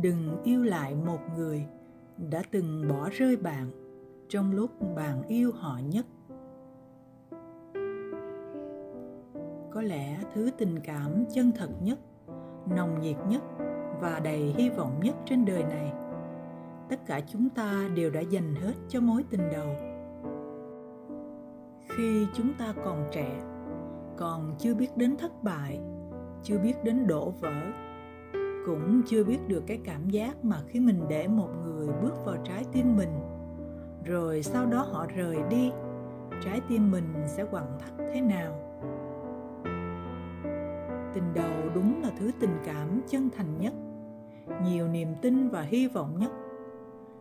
Đừng yêu lại một người đã từng bỏ rơi bạn trong lúc bạn yêu họ nhất. Có lẽ thứ tình cảm chân thật nhất, nồng nhiệt nhất và đầy hy vọng nhất trên đời này, tất cả chúng ta đều đã dành hết cho mối tình đầu. Khi chúng ta còn trẻ, còn chưa biết đến thất bại, chưa biết đến đổ vỡ, cũng chưa biết được cái cảm giác mà khi mình để một người bước vào trái tim mình, rồi sau đó họ rời đi, trái tim mình sẽ quặn thắt thế nào. Tình đầu đúng là thứ tình cảm chân thành nhất, nhiều niềm tin và hy vọng nhất,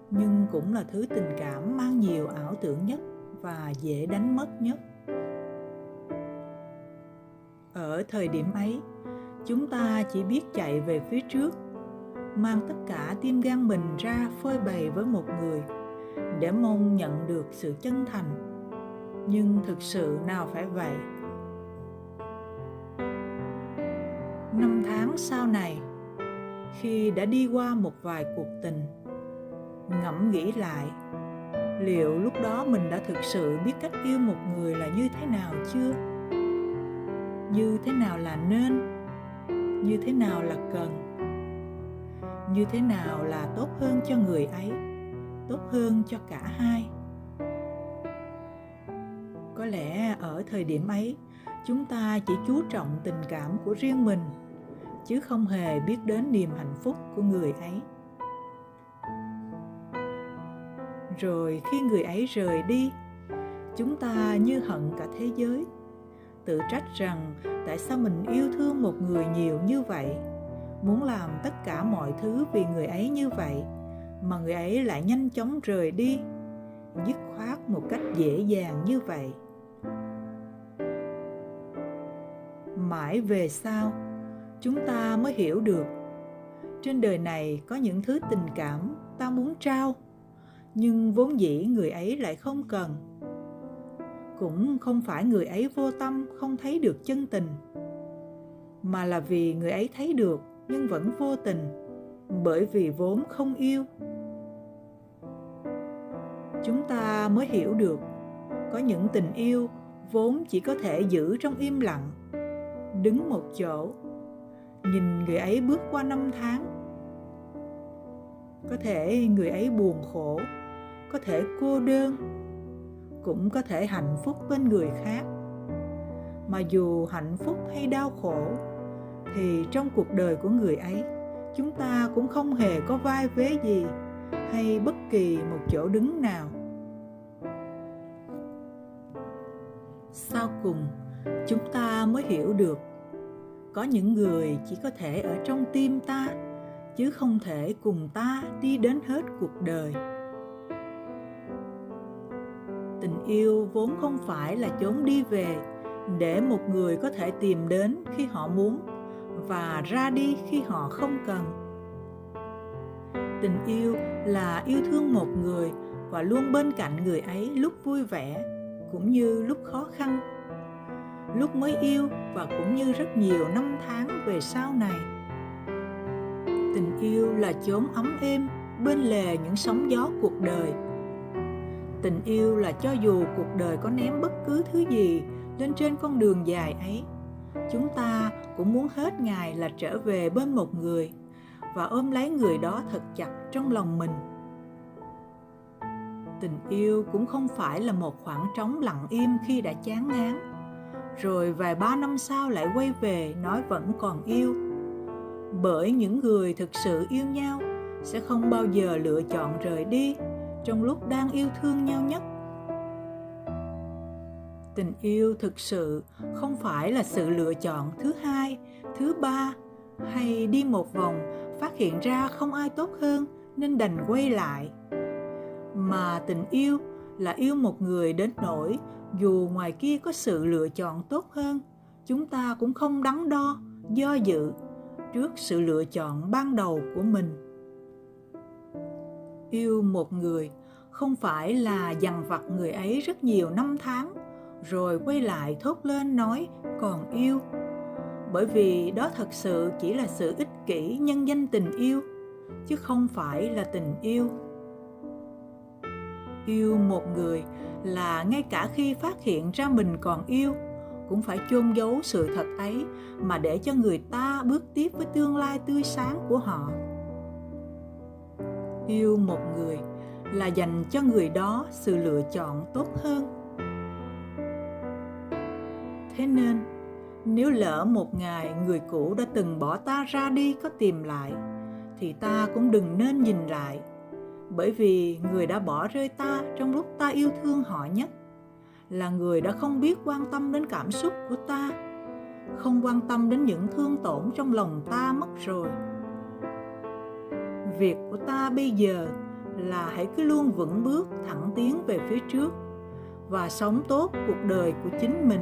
nhưng cũng là thứ tình cảm mang nhiều ảo tưởng nhất và dễ đánh mất nhất. Ở thời điểm ấy, chúng ta chỉ biết chạy về phía trước, mang tất cả tim gan mình ra phơi bày với một người để mong nhận được sự chân thành. Nhưng thực sự nào phải vậy? 5 tháng sau này, khi đã đi qua một vài cuộc tình, ngẫm nghĩ lại, liệu lúc đó mình đã thực sự biết cách yêu một người là như thế nào chưa? Như thế nào là nên? Như thế nào là cần? Như thế nào là tốt hơn cho người ấy, tốt hơn cho cả hai? Có lẽ ở thời điểm ấy, chúng ta chỉ chú trọng tình cảm của riêng mình, chứ không hề biết đến niềm hạnh phúc của người ấy. Rồi khi người ấy rời đi, chúng ta như hận cả thế giới, tự trách rằng tại sao mình yêu thương một người nhiều như vậy, muốn làm tất cả mọi thứ vì người ấy như vậy, mà người ấy lại nhanh chóng rời đi, dứt khoát một cách dễ dàng như vậy. Mãi về sau, chúng ta mới hiểu được, trên đời này có những thứ tình cảm ta muốn trao, nhưng vốn dĩ người ấy lại không cần. Cũng không phải người ấy vô tâm không thấy được chân tình, mà là vì người ấy thấy được nhưng vẫn vô tình, bởi vì vốn không yêu. Chúng ta mới hiểu được, có những tình yêu vốn chỉ có thể giữ trong im lặng, đứng một chỗ, nhìn người ấy bước qua 5 tháng. Có thể người ấy buồn khổ, có thể cô đơn, cũng có thể hạnh phúc bên người khác. Mà dù hạnh phúc hay đau khổ, thì trong cuộc đời của người ấy, chúng ta cũng không hề có vai vế gì hay bất kỳ một chỗ đứng nào. Sau cùng, chúng ta mới hiểu được, có những người chỉ có thể ở trong tim ta, chứ không thể cùng ta đi đến hết cuộc đời. Tình yêu vốn không phải là chốn đi về để một người có thể tìm đến khi họ muốn và ra đi khi họ không cần. Tình yêu là yêu thương một người và luôn bên cạnh người ấy lúc vui vẻ cũng như lúc khó khăn, lúc mới yêu và cũng như rất nhiều năm tháng về sau này. Tình yêu là chốn ấm êm bên lề những sóng gió cuộc đời. Tình yêu là cho dù cuộc đời có ném bất cứ thứ gì lên trên con đường dài ấy, chúng ta cũng muốn hết ngày là trở về bên một người và ôm lấy người đó thật chặt trong lòng mình. Tình yêu cũng không phải là một khoảng trống lặng im khi đã chán ngán, rồi vài ba năm sau lại quay về nói vẫn còn yêu. Bởi những người thực sự yêu nhau sẽ không bao giờ lựa chọn rời đi trong lúc đang yêu thương nhau nhất. Tình yêu thực sự không phải là sự lựa chọn thứ hai, thứ ba, hay đi một vòng phát hiện ra không ai tốt hơn nên đành quay lại. Mà tình yêu là yêu một người đến nỗi dù ngoài kia có sự lựa chọn tốt hơn, chúng ta cũng không đắn đo, do dự trước sự lựa chọn ban đầu của mình. Yêu một người không phải là dằn vặt người ấy rất nhiều năm tháng, rồi quay lại thốt lên nói còn yêu. Bởi vì đó thật sự chỉ là sự ích kỷ nhân danh tình yêu, chứ không phải là tình yêu. Yêu một người là ngay cả khi phát hiện ra mình còn yêu, cũng phải chôn giấu sự thật ấy mà để cho người ta bước tiếp với tương lai tươi sáng của họ. Yêu một người là dành cho người đó sự lựa chọn tốt hơn. Thế nên, nếu lỡ một ngày người cũ đã từng bỏ ta ra đi có tìm lại, thì ta cũng đừng nên nhìn lại, bởi vì người đã bỏ rơi ta trong lúc ta yêu thương họ nhất là người đã không biết quan tâm đến cảm xúc của ta, không quan tâm đến những thương tổn trong lòng ta mất rồi. Việc của ta bây giờ là hãy cứ luôn vững bước thẳng tiến về phía trước và sống tốt cuộc đời của chính mình.